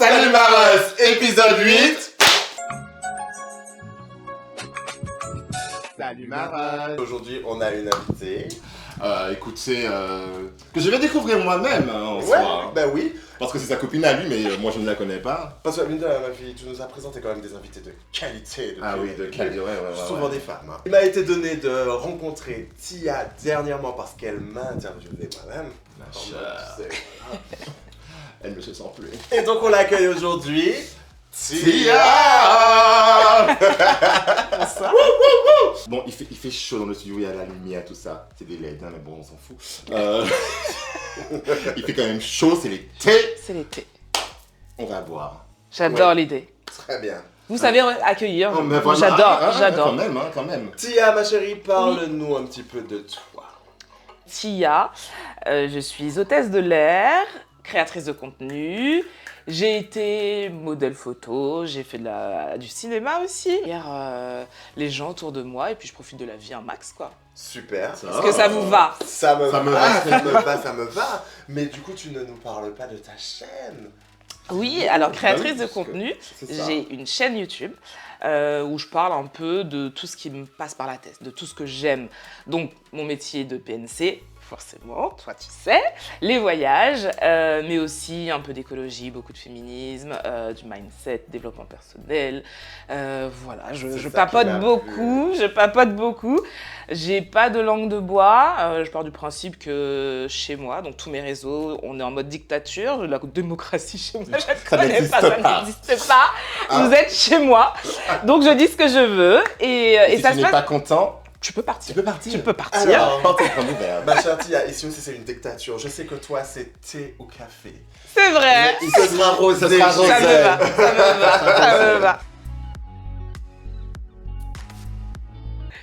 Salut Maros, épisode 8. Salut Maros. Aujourd'hui, on a une invitée. Écoute, c'est que je vais découvrir moi-même en soi. Bah oui. Parce que c'est sa copine à lui, mais moi je ne la connais pas. Parce que Linda, ma fille, tu nous as présenté quand même des invités de qualité. De qualité, ouais. Souvent des femmes. Hein. Il m'a été donné de rencontrer Tia dernièrement parce qu'elle m'a interviewé moi-même. Ma chère. Elle ne se sent plus. Et donc on l'accueille aujourd'hui. Tia. Ça. Bon, il fait chaud dans le studio, il y a la lumière, tout ça. C'est des LED, hein, mais bon, on s'en fout. Il fait quand même chaud, c'est l'été. C'est l'été. On va boire. J'adore l'idée. Très bien. Vous savez accueillir. Oh, mais voilà. J'adore. Quand même. Tia, ma chérie, parle-nous un petit peu de toi. Tia, je suis hôtesse de l'air, créatrice de contenu. J'ai été modèle photo, j'ai fait du cinéma aussi. Les gens autour de moi et puis je profite de la vie un max quoi. Super. Est-ce que ça vous va? Ça me va. Mais du coup, tu ne nous parles pas de ta chaîne. Oui, alors créatrice de contenu, j'ai une chaîne YouTube où je parle un peu de tout ce qui me passe par la tête, de tout ce que j'aime. Donc mon métier de PNC, forcément, toi tu sais, les voyages, mais aussi un peu d'écologie, beaucoup de féminisme, du mindset, développement personnel. Voilà, je papote beaucoup. J'ai pas de langue de bois. Je pars du principe que chez moi, donc tous mes réseaux, on est en mode dictature. La démocratie chez moi, je ne connais pas, ça n'existe pas. Vous êtes chez moi, donc je dis ce que je veux. Et si ça tu n'es pas content, tu peux partir. Tu peux partir. Alors, ma chère Tia, ici aussi c'est une dictature. Je sais que toi c'est thé au café. C'est vrai. Il se sera rosé. Ça me va.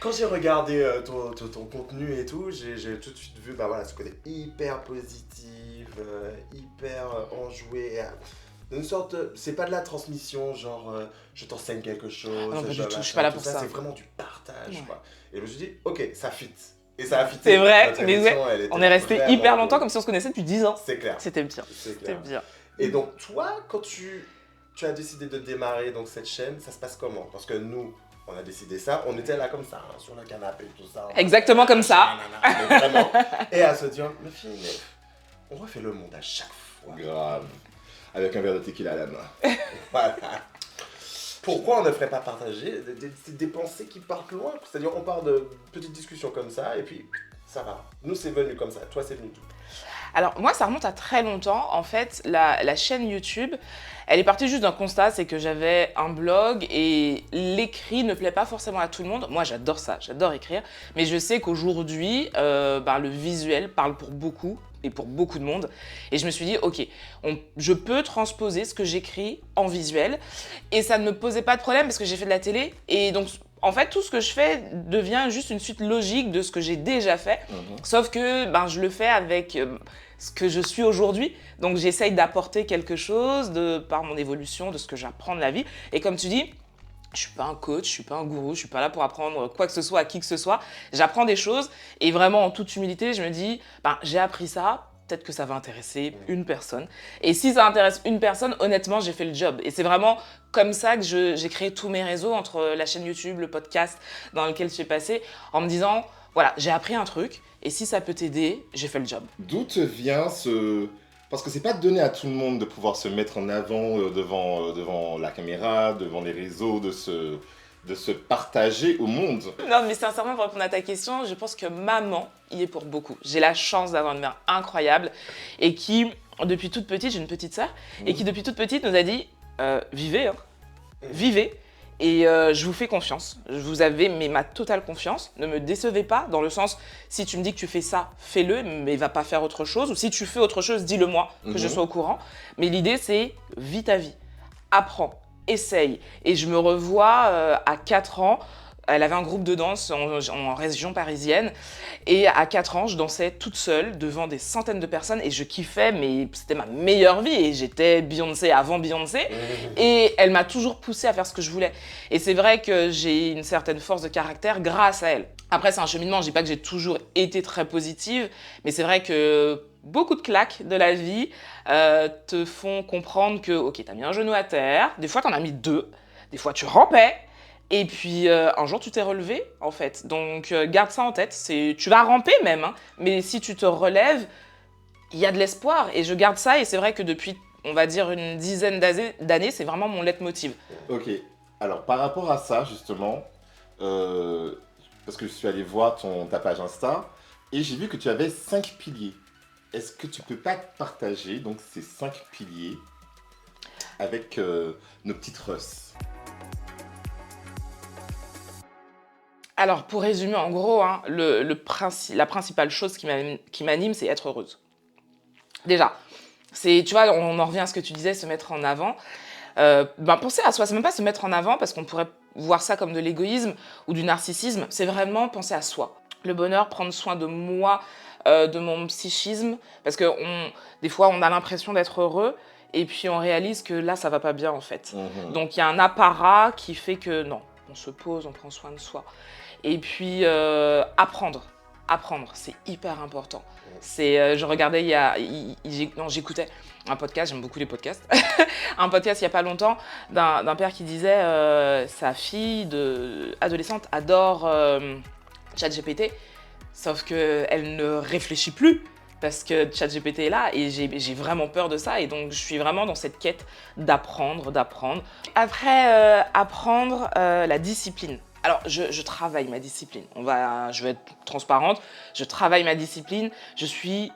Quand j'ai regardé ton contenu et tout, j'ai tout de suite vu ce côté hyper positif, hyper enjoué. Une sorte, c'est pas de la transmission, genre je t'enseigne quelque chose. Non, pas du tout, je suis pas là pour ça. C'est vraiment du partage, quoi. Et je me suis dit, ok, ça fit. Et ça a fité. C'est vrai, mais ouais, on est resté hyper longtemps comme si on se connaissait depuis 10 ans. C'est clair. C'était bien. Et donc, toi, quand tu as décidé de démarrer donc, cette chaîne, ça se passe comment? Parce que nous, on a décidé ça, on était là comme ça, hein, sur le canapé, tout ça. Exactement comme ça. Mais vraiment. Et à se dire, ma fille, on refait le monde à chaque fois. Grave. Avec un verre de tequila à la main. Voilà. Pourquoi on ne ferait pas partager des pensées qui partent loin? C'est-à-dire, on part de petites discussions comme ça, et puis ça va. Nous, c'est venu comme ça. Toi, c'est venu tout. Alors, moi, ça remonte à très longtemps. En fait, la chaîne YouTube, elle est partie juste d'un constat, c'est que j'avais un blog et l'écrit ne plaît pas forcément à tout le monde. Moi, j'adore ça, j'adore écrire. Mais je sais qu'aujourd'hui, le visuel parle pour beaucoup et pour beaucoup de monde. Et je me suis dit, ok, je peux transposer ce que j'écris en visuel. Et ça ne me posait pas de problème parce que j'ai fait de la télé. Et donc, en fait, tout ce que je fais devient juste une suite logique de ce que j'ai déjà fait. Sauf que je le fais avec ce que je suis aujourd'hui. Donc, j'essaye d'apporter quelque chose par mon évolution, de ce que j'apprends de la vie. Et comme tu dis, je suis pas un coach, je suis pas un gourou, je suis pas là pour apprendre quoi que ce soit à qui que ce soit. J'apprends des choses et vraiment en toute humilité, je me dis, j'ai appris ça, peut-être que ça va intéresser une personne. Et si ça intéresse une personne, honnêtement, j'ai fait le job. Et c'est vraiment comme ça que j'ai créé tous mes réseaux, entre la chaîne YouTube, le podcast dans lequel je suis passée, en me disant, voilà, j'ai appris un truc et si ça peut t'aider, j'ai fait le job. D'où te vient ce... Parce que c'est pas donné à tout le monde de pouvoir se mettre en avant devant la caméra, devant les réseaux, de se partager au monde. Non, mais sincèrement, pour répondre à ta question, je pense que maman y est pour beaucoup. J'ai la chance d'avoir une mère incroyable et qui, depuis toute petite, j'ai une petite sœur, et qui depuis toute petite nous a dit vivez, hein, vivez. Et je vous fais confiance, vous avez ma totale confiance, ne me décevez pas dans le sens, si tu me dis que tu fais ça, fais-le, mais va pas faire autre chose, ou si tu fais autre chose, dis-le moi, que je sois au courant. Mais l'idée c'est, vis ta vie, apprends, essaye. Et je me revois à 4 ans, elle avait un groupe de danse en région parisienne, et à 4 ans, je dansais toute seule devant des centaines de personnes et je kiffais, mais c'était ma meilleure vie et j'étais Beyoncé avant Beyoncé et elle m'a toujours poussée à faire ce que je voulais. Et c'est vrai que j'ai une certaine force de caractère grâce à elle. Après, c'est un cheminement, je dis pas que j'ai toujours été très positive, mais c'est vrai que beaucoup de claques de la vie, te font comprendre que, ok, t'as mis un genou à terre, des fois t'en as mis 2, des fois tu rampais, et puis un jour tu t'es relevé en fait. Donc garde ça en tête, tu vas ramper même, hein, mais si tu te relèves, il y a de l'espoir, et je garde ça, et c'est vrai que depuis, on va dire, une dizaine d'années, c'est vraiment mon leitmotiv. Ok, alors par rapport à ça, justement, parce que je suis allé voir ta page Insta, et j'ai vu que tu avais 5 piliers. Est-ce que tu peux pas partager donc, ces 5 piliers avec nos petites russes? Alors, pour résumer, en gros, hein, la principale chose qui m'anime, c'est être heureuse. Déjà, tu vois, on en revient à ce que tu disais, se mettre en avant. Penser à soi, c'est même pas se mettre en avant, parce qu'on pourrait voir ça comme de l'égoïsme ou du narcissisme. C'est vraiment penser à soi. Le bonheur, prendre soin de moi, de mon psychisme, parce que des fois, on a l'impression d'être heureux, et puis on réalise que là, ça va pas bien, en fait. Donc, il y a un apparat qui fait que non, on se pose, on prend soin de soi. Et puis, apprendre, c'est hyper important. Je regardais j'écoutais un podcast, j'aime beaucoup les podcasts, un podcast il n'y a pas longtemps d'un père qui disait sa fille adolescente adore ChatGPT, sauf qu'elle ne réfléchit plus parce que ChatGPT est là, et j'ai vraiment peur de ça, et donc je suis vraiment dans cette quête d'apprendre. Après, apprendre la discipline. Alors, je travaille ma discipline. Je vais être transparente. Je travaille ma discipline. Je suis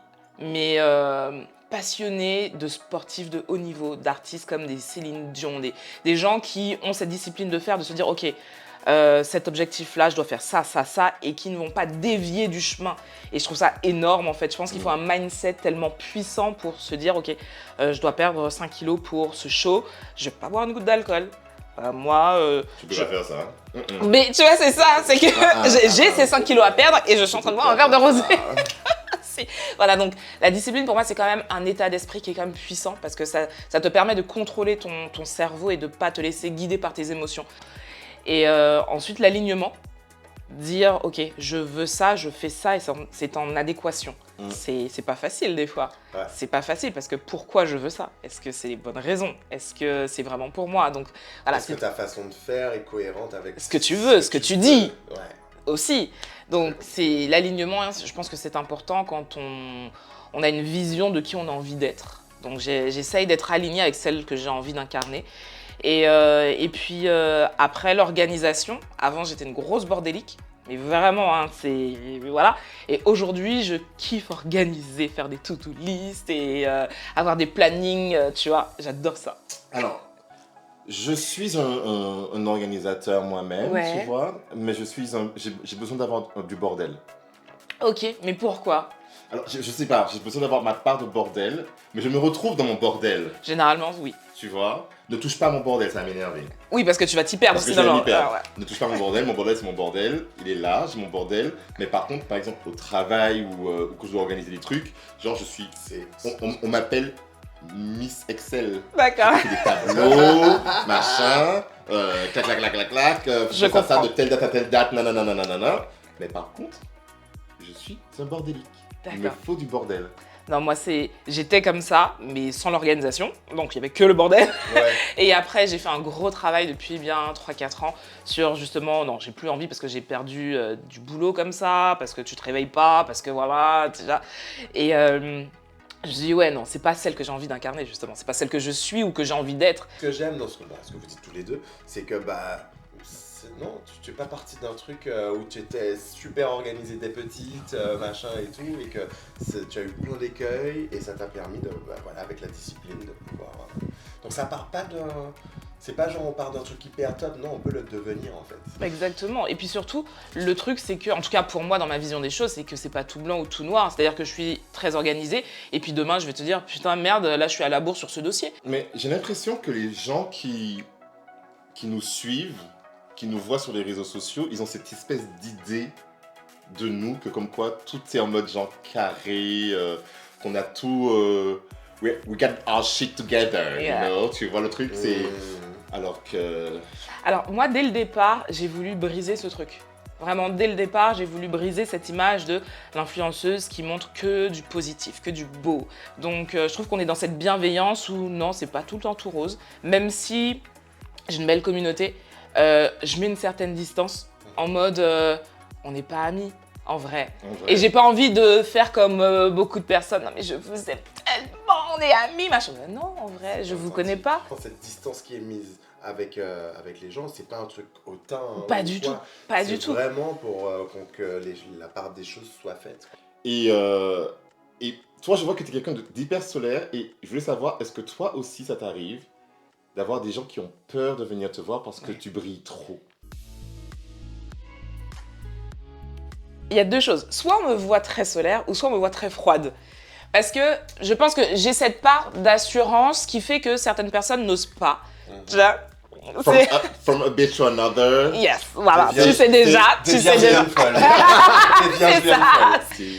passionnée de sportifs de haut niveau, d'artistes comme des Céline Dion, des gens qui ont cette discipline de se dire, ok, cet objectif-là, je dois faire ça, et qui ne vont pas dévier du chemin. Et je trouve ça énorme, en fait. Je pense qu'il faut un mindset tellement puissant pour se dire, ok, je dois perdre 5 kilos pour ce show. Je ne vais pas boire une goutte d'alcool. Moi, tu peux pas faire ça. Mais tu vois, c'est ça, c'est que j'ai ces 5 kilos à perdre et je suis en train de boire un verre de rosé. Voilà, donc la discipline pour moi, c'est quand même un état d'esprit qui est quand même puissant, parce que ça te permet de contrôler ton cerveau et de ne pas te laisser guider par tes émotions. Et ensuite, l'alignement. Dire, ok, je veux ça, je fais ça, et c'est en adéquation. C'est pas facile des fois. Ouais. C'est pas facile, parce que pourquoi je veux ça? Est-ce que c'est les bonnes raisons? Est-ce que c'est vraiment pour moi? Donc, voilà, est-ce que ta façon de faire est cohérente avec ce que tu veux, ce que tu dis ouais. Aussi. Donc, c'est l'alignement, hein, je pense que c'est important quand on a une vision de qui on a envie d'être. Donc, j'essaye d'être alignée avec celle que j'ai envie d'incarner. Et puis après, l'organisation. Avant, j'étais une grosse bordélique, mais vraiment, hein, voilà. Et aujourd'hui, je kiffe organiser, faire des to-do list et avoir des plannings, tu vois, j'adore ça. Alors, je suis un organisateur moi-même, ouais. Tu vois, mais j'ai besoin d'avoir du bordel. Ok, mais pourquoi? Alors, je sais pas, j'ai besoin d'avoir ma part de bordel, mais je me retrouve dans mon bordel. Généralement, oui. Tu vois, ne touche pas à mon bordel, ça va m'énerver. Oui, parce que tu vas t'y perdre. Parce que je vais m'y perdre. Ouais. Ne touche pas à mon bordel c'est mon bordel, il est là, j'ai mon bordel. Mais par contre, par exemple, au travail ou que je dois organiser des trucs, genre on m'appelle Miss Excel. D'accord. Je fais des tableaux, machin, clac, je comprends. Ça de telle date à telle date, nanana. Mais par contre, je suis un bordélique. Il me faut du bordel. Non, moi, j'étais comme ça, mais sans l'organisation. Donc, il n'y avait que le bordel. Ouais. Et après, j'ai fait un gros travail depuis bien 3-4 ans sur justement, non, j'ai plus envie parce que j'ai perdu du boulot comme ça, parce que tu te réveilles pas, parce que voilà, déjà. Et je me dis, ouais, non, c'est pas celle que j'ai envie d'incarner, justement. C'est pas celle que je suis ou que j'ai envie d'être. Ce que j'aime dans ce que vous dites tous les deux, c'est que, non, tu n'es pas parti d'un truc où tu étais super organisé dès petite, machin et tout, et que tu as eu plein d'écueils, et ça t'a permis avec la discipline, de pouvoir... Donc ça part pas d'un... C'est pas genre on part d'un truc hyper top, non, on peut le devenir en fait. Exactement, et puis surtout, le truc c'est que, en tout cas pour moi dans ma vision des choses, c'est que c'est pas tout blanc ou tout noir, c'est-à-dire que je suis très organisée, et puis demain je vais te dire, putain merde, là je suis à la bourre sur ce dossier. Mais j'ai l'impression que les gens qui nous suivent, qui nous voient sur les réseaux sociaux, ils ont cette espèce d'idée de nous que comme quoi tout est en mode genre carré, qu'on a tout... we got our shit together, you know, tu vois le truc, c'est... Alors que... Alors moi dès le départ, j'ai voulu briser ce truc. Vraiment, dès le départ, j'ai voulu briser cette image de l'influenceuse qui montre que du positif, que du beau. Donc, je trouve qu'on est dans cette bienveillance où non, c'est pas tout le temps tout rose. Même si j'ai une belle communauté, je mets une certaine distance en mode on n'est pas amis en vrai. Et j'ai pas envie de faire comme beaucoup de personnes. Non, mais je vous aime tellement, on est amis, machin. Non, en vrai, je vous connais pas. Cette distance qui est mise avec les gens, c'est pas un truc hautain. Pas du tout, pas du tout. C'est vraiment pour que la part des choses soit faite. Et toi, je vois que tu es quelqu'un d'hyper solaire et je voulais savoir, est-ce que toi aussi ça t'arrive d'avoir des gens qui ont peur de venir te voir parce que tu brilles trop? Il y a deux choses. Soit on me voit très solaire ou soit on me voit très froide. Parce que je pense que j'ai cette part d'assurance qui fait que certaines personnes n'osent pas. Tu vois, From a bit to another. Yes, voilà. Tu sais déjà. C'est ça.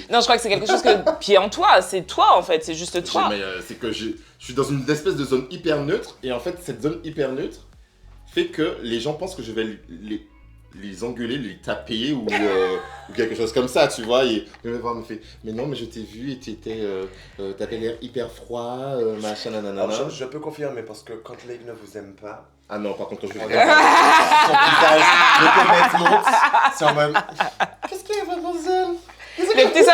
Non, je crois que c'est quelque chose qui est en toi. C'est toi, en fait. C'est juste toi. Mais c'est que je suis dans une espèce de zone hyper neutre. Et en fait, cette zone hyper neutre fait que les gens pensent que je vais les engueuler, les taper ou quelque chose comme ça, tu vois. Et il me voir, me fait, mais non, mais je t'ai vu et t'avais l'air hyper froid, machin, nanana. Alors, je peux confirmer parce que quand Lake ne vous aime pas, ah non, par contre, quand je son visage, le comète monte, c'est en même. Qu'est-ce qu'il y a, mademoiselle? Les petits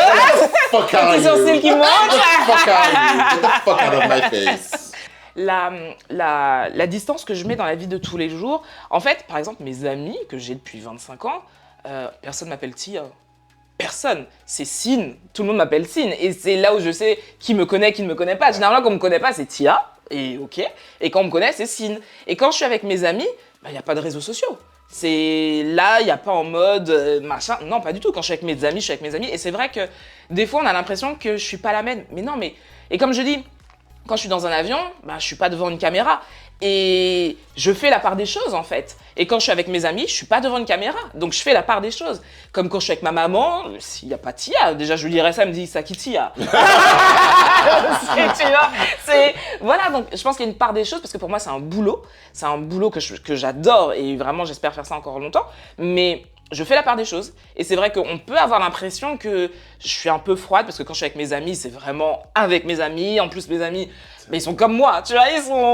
sourcils qui montent. Get the fuck out of my face. La distance que je mets dans la vie de tous les jours, en fait, par exemple, mes amis que j'ai depuis 25 ans, personne m'appelle Tia. Personne. C'est Sine. Tout le monde m'appelle Sine. Et c'est là où je sais qui me connaît, qui ne me connaît pas. Généralement, quand on me connaît pas, c'est Tia. Et ok. Et quand on me connaît, c'est Sine. Et quand je suis avec mes amis, il n'y a pas de réseaux sociaux. C'est là, il n'y a pas en mode machin. Non, pas du tout. Quand je suis avec mes amis, je suis avec mes amis. Et c'est vrai que des fois, on a l'impression que je suis pas la même. Mais non, mais. Et comme je dis, quand je suis dans un avion, je suis pas devant une caméra. Et je fais la part des choses, en fait. Et quand je suis avec mes amis, je suis pas devant une caméra. Donc, je fais la part des choses. Comme quand je suis avec ma maman, s'il n'y a pas Tia, déjà, je lui dirais ça, elle me dit, ça qui Tia. Tu vois, voilà, donc, je pense qu'il y a une part des choses, parce que pour moi, c'est un boulot. C'est un boulot que j'adore. Et vraiment, j'espère faire ça encore longtemps. Mais je fais la part des choses. Et c'est vrai qu'on peut avoir l'impression que je suis un peu froide, parce que quand je suis avec mes amis, c'est vraiment avec mes amis. En plus, mes amis, mais ils sont comme moi, tu vois,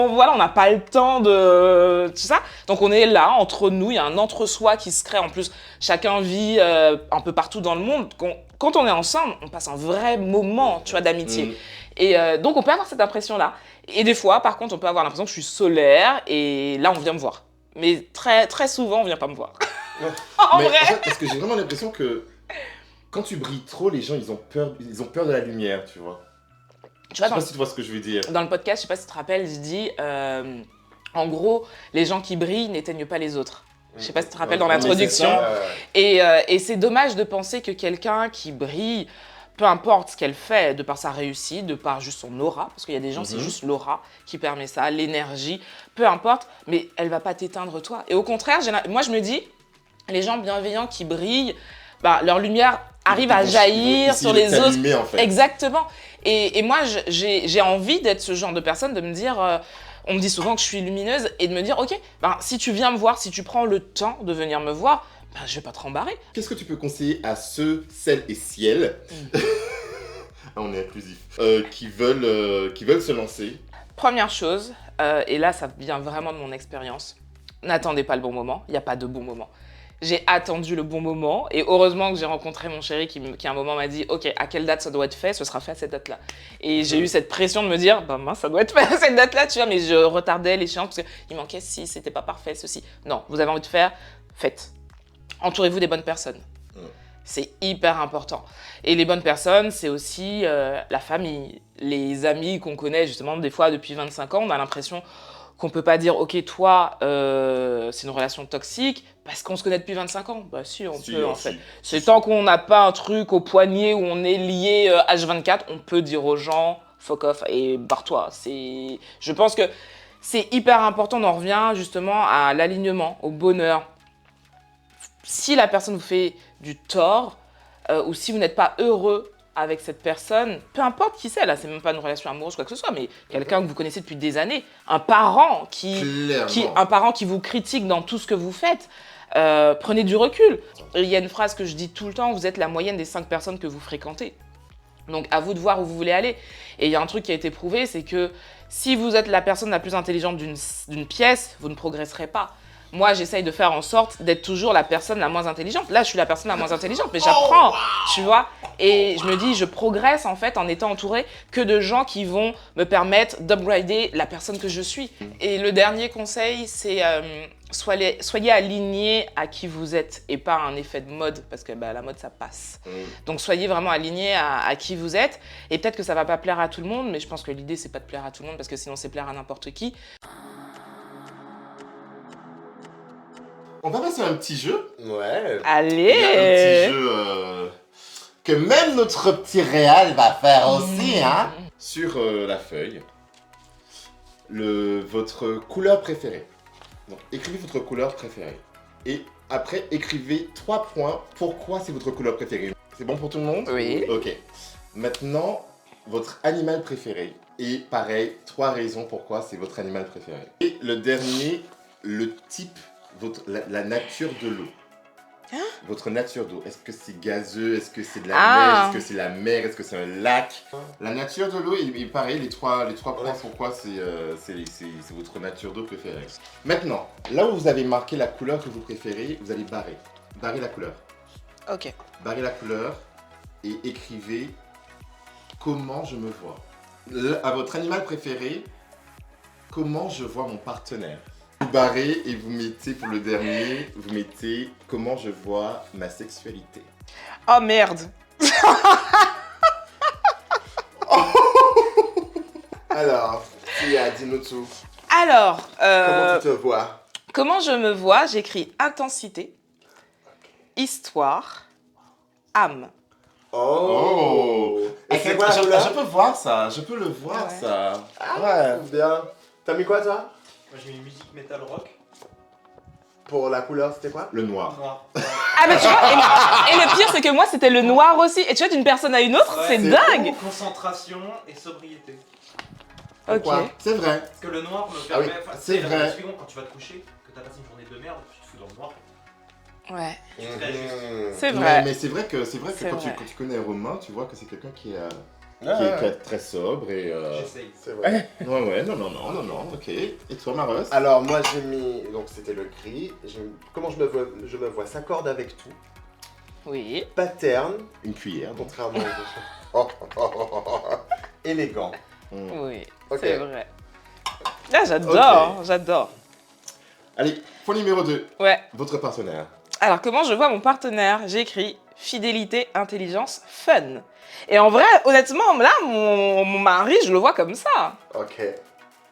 voilà, on n'a pas le temps de tout ça. Donc on est là, entre nous, il y a un entre-soi qui se crée. En plus, chacun vit un peu partout dans le monde. Quand on est ensemble, on passe un vrai moment, tu vois, d'amitié. Et donc on peut avoir cette impression-là. Et des fois, par contre, on peut avoir l'impression que je suis solaire et là, on vient me voir. Mais très, très souvent, on vient pas me voir. En vrai. En fait, parce que j'ai vraiment l'impression que quand tu brilles trop, les gens, ils ont peur de la lumière, tu vois. Tu vois, je sais pas si tu vois ce que je veux dire. Dans le podcast, je sais pas si tu te rappelles, je dis, en gros, les gens qui brillent n'éteignent pas les autres. Je sais pas si tu te rappelles dans l'introduction. Et c'est dommage de penser que quelqu'un qui brille, peu importe ce qu'elle fait, de par sa réussite, de par juste son aura, parce qu'il y a des gens, c'est juste l'aura qui permet ça, l'énergie, peu importe, mais elle va pas t'éteindre toi. Et au contraire, moi je me dis, les gens bienveillants qui brillent, leur lumière arrive à jaillir sur les autres. En fait. Exactement. Et moi, j'ai envie d'être ce genre de personne, de me dire, on me dit souvent que je suis lumineuse, et de me dire, ok, si tu viens me voir, si tu prends le temps de venir me voir, je vais pas te rembarrer. Qu'est-ce que tu peux conseiller à celles et ciels, on est inclusif, qui veulent se lancer? Première chose, et là, ça vient vraiment de mon expérience, n'attendez pas le bon moment, il n'y a pas de bon moment. J'ai attendu le bon moment et heureusement que j'ai rencontré mon chéri qui à un moment m'a dit « Ok, à quelle date ça doit être fait? Ce sera fait à cette date-là. » Et j'ai eu cette pression de me dire « Mince, ça doit être fait à cette date-là, tu vois. » Mais je retardais l'échéance parce qu'il manquait ci, c'était pas parfait, ceci. Non, vous avez envie de faire, faites. Entourez-vous des bonnes personnes. C'est hyper important. Et les bonnes personnes, c'est aussi la famille, les amis qu'on connaît justement des fois depuis 25 ans. On a l'impression qu'on peut pas dire « Ok, toi, c'est une relation toxique. » Parce qu'on se connaît depuis 25 ans. Bah si, on peut en fait. C'est tant qu'on n'a pas un truc au poignet où on est lié H24, on peut dire aux gens « fuck off et barre-toi ». Je pense que c'est hyper important, on en revient justement à l'alignement, au bonheur. Si la personne vous fait du tort ou si vous n'êtes pas heureux avec cette personne, peu importe qui c'est, là, c'est même pas une relation amoureuse ou quoi que ce soit, mais quelqu'un que vous connaissez depuis des années, un parent qui vous critique dans tout ce que vous faites, Prenez du recul. Il y a une phrase que je dis tout le temps, vous êtes la moyenne des 5 personnes que vous fréquentez. Donc à vous de voir où vous voulez aller. Et il y a un truc qui a été prouvé, c'est que si vous êtes la personne la plus intelligente d'une pièce, vous ne progresserez pas. Moi, j'essaye de faire en sorte d'être toujours la personne la moins intelligente. Là, je suis la personne la moins intelligente, mais j'apprends, tu vois. Et je me dis, je progresse en fait en étant entourée que de gens qui vont me permettre d'upgrader la personne que je suis. Et le dernier conseil, c'est soyez alignés à qui vous êtes et pas un effet de mode, parce que la mode, ça passe. Donc, soyez vraiment alignés à qui vous êtes. Et peut-être que ça va pas plaire à tout le monde, mais je pense que l'idée, c'est pas de plaire à tout le monde, parce que sinon, c'est plaire à n'importe qui. On va passer à un petit jeu. Ouais. Allez! Il y a un petit jeu que même notre petit Réal va faire aussi, hein. Sur la feuille, votre couleur préférée. Donc, écrivez votre couleur préférée. Et après, écrivez 3 points. Pourquoi c'est votre couleur préférée? C'est bon pour tout le monde? Oui. Ok. Maintenant, votre animal préféré. Et pareil, 3 raisons pourquoi c'est votre animal préféré. Et le dernier, le type, la nature de l'eau. Hein? Votre nature d'eau. Est-ce que c'est gazeux? Est-ce que c'est de la Ah. neige? Est-ce que c'est la mer? Est-ce que c'est un lac? La nature de l'eau, et pareil, les trois points, pourquoi c'est votre nature d'eau préférée. Maintenant, là où vous avez marqué la couleur que vous préférez, vous allez barrer. Barrer la couleur. Ok. Barrez la couleur et écrivez comment je me vois. À votre animal préféré, comment je vois mon partenaire. Vous barrez et vous mettez pour le dernier, vous mettez comment je vois ma sexualité. Oh merde! Alors, Tia, dis-nous tout. Alors, Comment tu te vois? comment je me vois? J'écris intensité, histoire, âme. Oh! Et c'est quoi la je couleur? peux voir ça, je peux le voir Ouais. ça. Ouais, bien. T'as mis quoi toi? Moi j'ai mis musique metal rock. Pour la couleur, c'était quoi? Le noir. Noir. Ah mais tu vois, et le pire c'est que moi c'était le noir aussi. Et tu vois, d'une personne à une autre, Ouais, c'est c'est dingue! Concentration et sobriété. Ok. Pourquoi? C'est vrai. Parce que le noir me Ah oui, permet. c'est vrai. Suivant, quand tu vas te coucher, que t'as passé une journée de merde, tu te fous dans le noir. Ouais, Très juste. c'est Mais, vrai. mais c'est vrai que, C'est quand, vrai. quand tu connais Romain, tu vois que c'est quelqu'un qui est Ouais. très sobre et... J'essaye. C'est vrai. Ouais, non, ok. Et toi, Maros? Alors moi j'ai mis, donc c'était le gris. Comment je me vois, s'accorde avec tout. Oui. Pattern, Une cuillère, donc. contrairement aux élégant. Oui, Ok. c'est vrai. Là, j'adore, j'adore. Allez, point numéro 2. Ouais. Votre partenaire. Alors, comment je vois mon partenaire? J'écris fidélité, intelligence, fun. Et en vrai, honnêtement, là, mon mari, je le vois comme ça. Ok.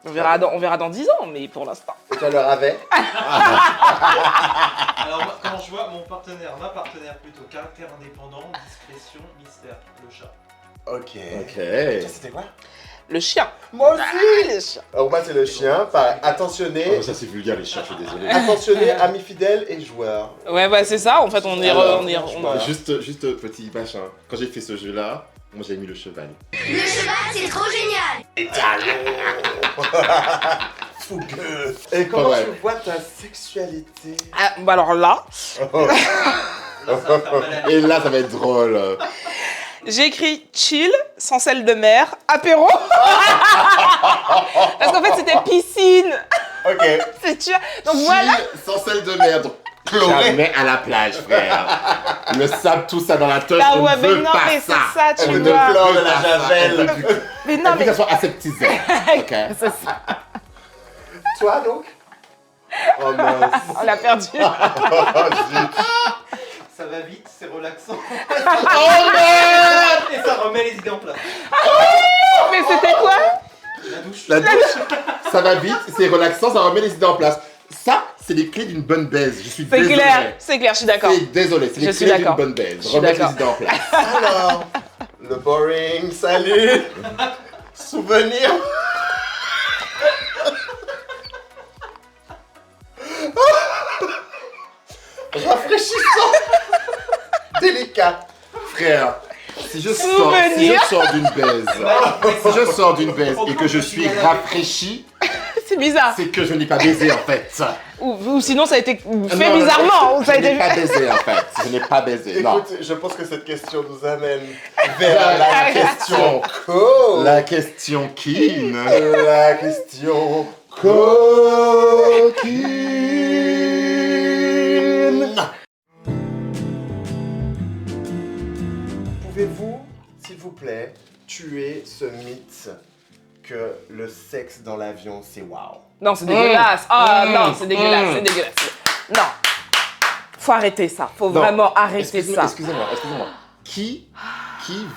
On verra dans 10 ans, mais pour l'instant. Et toi le ravet? Alors, moi, comment je vois mon partenaire, ma partenaire plutôt, caractère indépendant, discrétion, mystère, le chat. Ok. Ok. Et toi c'était quoi? Le chien. Moi aussi. Ah, le chien. Alors moi c'est le chien, pareil, attentionné, Oh, ça c'est vulgaire les chats, je suis désolé. attentionné, ami fidèle et joueur. Ouais, bah c'est ça, en fait, on y... Alors, on- Juste petit machin. Quand j'ai fait ce jeu-là, moi j'ai mis le cheval. Le cheval, c'est trop génial! Fougueux. Et comment Ouais. tu vois ta sexualité? Ah, bah alors là, Oh. Là, ça va faire mal à Et là, ça va être drôle. j'écris chill, sans sel de mer, apéro. Parce qu'en fait, c'était piscine. Ok. C'est tu vois. Donc voilà. Chill, sans sel de merde. Jamais à la plage, frère. Le sable, tout ça dans la touche, Ah on ouais, ne mais veut non, pas mais ça. c'est ça, tu Elle veut de vois. flore de la javel. Mais non, Elle veut mais qu'elle soit aseptisée. Ok. c'est ça. Toi donc? Oh mince. On l'a perdu. Oh, zut. Ça va vite, c'est relaxant. Oh merde! Et ça remet les idées en place. Mais c'était quoi? La douche. La douche, ça va vite, c'est relaxant, ça remet les idées en place. Ça, c'est les clés d'une bonne baise. Je suis C'est désolé. clair, je suis d'accord. Désolé, c'est Je les suis clés d'une d'accord. bonne baise. Je suis Remettre les d'accord. idées en place. Alors, le boring, salut. Souvenir. Rafraîchissant. Délicat. Frère, si je Souvenir. sors d'une baise, si je sors d'une baise et que je suis rafraîchi, C'est bizarre. C'est que je n'ai pas baisé en fait. Ou sinon ça a été fait Non, bizarrement. ou ça a Je n'ai été pas baisé en fait. Je n'ai pas baisé. Non. Écoute, je pense que cette question nous amène vers la question La question Keen. La question Coquine. Pouvez-vous, s'il vous plaît, tuer ce mythe que le sexe dans l'avion, c'est waouh? Non, c'est dégueulasse. Non, c'est dégueulasse, c'est dégueulasse. Non. Faut arrêter ça. Faut Non. vraiment arrêter ça. Excusez-moi. Qui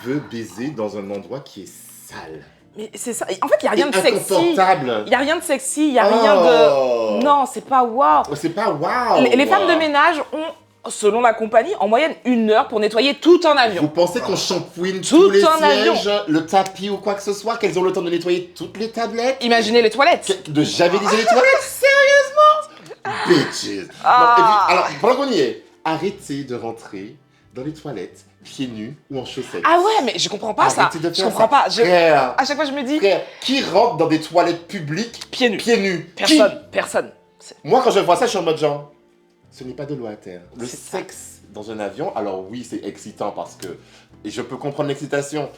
veut baiser dans un endroit qui est sale? Mais c'est ça. En fait, il y a rien de sexy. Inconfortable. Il y a rien de sexy, il y a rien de. Non, c'est pas waouh. C'est pas waouh. Les femmes de ménage ont, selon la compagnie, en moyenne 1 heure pour nettoyer tout un Vous avion. pensez qu'on shampooine Tout tous les un avion. sièges, le tapis ou quoi que ce soit, qu'elles ont le temps de nettoyer toutes les tablettes, Imaginez les toilettes. de javeliser les toilettes? Sérieusement? Bitches. Ah. Non, et puis, alors, pendant qu'on y est, arrêtez de rentrer dans les toilettes pieds nus ou en chaussettes. Ah ouais, mais je comprends pas ça. Arrêtez de Je faire comprends ça. pas. Frère, À chaque fois, je me dis frère, qui rentre dans des toilettes publiques pieds nus. pieds nus? Personne. Moi, quand je vois ça, je suis en mode genre, ce n'est pas de l'eau à terre. Le C'est ça. sexe dans un avion, alors oui, c'est excitant parce que, et je peux comprendre l'excitation.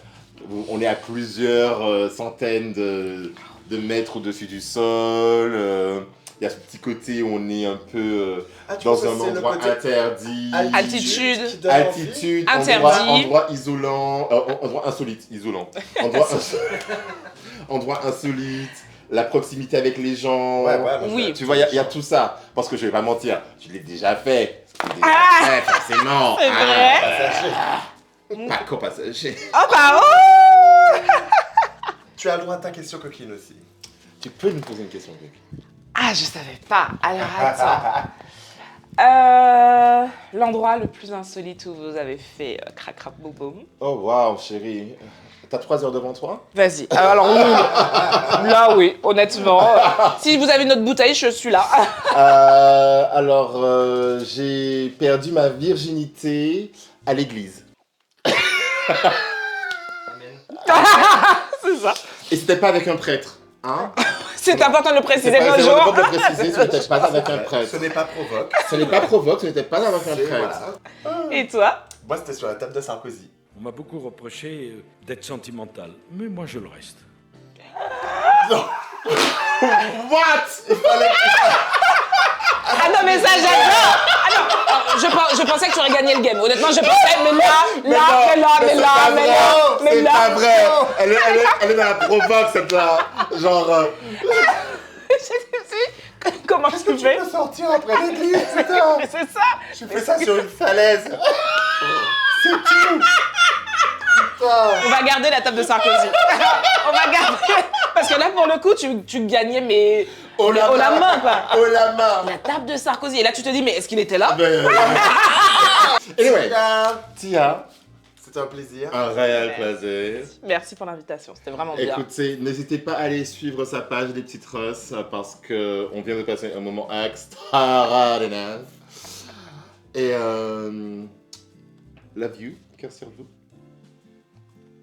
On est à plusieurs centaines de mètres au-dessus du sol. Il y a ce petit côté où on est un peu dans un endroit interdit. Altitude. qui donne envie. Altitude, Interdit. endroit isolant, endroit insolite, isolant. Endroit insolite, la proximité avec les gens. Ouais, moi, Oui. Tu vois, il y a tout ça. Parce que je vais pas mentir, je l'ai déjà fait. Je l'ai déjà Ah fait, forcément. C'est vrai. Pas qu'au passager. Oh bah oh. Tu as le droit à ta question coquine aussi. Tu peux nous poser une question, Greg? Ah, je savais pas. Alors attends. L'endroit le plus insolite où vous avez fait crac crac boum boum. Oh waouh, chérie. T'as 3 heures devant toi? Vas-y. Alors oui. Là oui, honnêtement. Si vous avez une autre bouteille, je suis là. Alors, j'ai perdu ma virginité à l'église. Amen. C'est ça. Et c'était pas avec un prêtre. Hein? C'est important de le C'est préciser, pas bonjour. important de le préciser, ce n'était pas avec un Ce prêtre. n'est pas provoque. Ce n'est pas provoque, ce n'était pas avec un C'est- prêtre. voilà. Et toi? Moi, c'était sur la table de Sarkozy. On m'a beaucoup reproché d'être sentimental, mais moi je le reste. What? Ah non mais ça j'adore. Ah non, je pensais que tu aurais gagné le game. Honnêtement, je pensais, mais C'est là. pas vrai. Elle est dans la provoque, cette là. Genre. Comment tu Tu fais? peux sortir après l'église, putain. Mais c'est ça. Je fais ça sur une falaise. C'est tout. Putain. On va garder la table de Sarkozy. On va garder. Parce que là, pour le coup, tu gagnais, mais Oh mais haut la main, quoi. Oh la main. La table de Sarkozy. Et là, tu te dis, mais est-ce qu'il était là? Anyway, Tia, Tia, c'était un plaisir. un réel plaisir. Merci pour l'invitation. C'était vraiment bien. Écoutez, n'hésitez pas à aller suivre sa page des petites Russes parce que on vient de passer un moment extraordinaire. Et love you, cœur sur vous.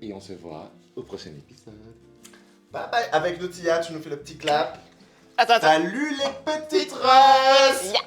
Et on se voit au prochain épisode. Bye bye. Avec nous, Tia, tu nous fais le petit clap. Attends. Salut les petites Russes. Yeah.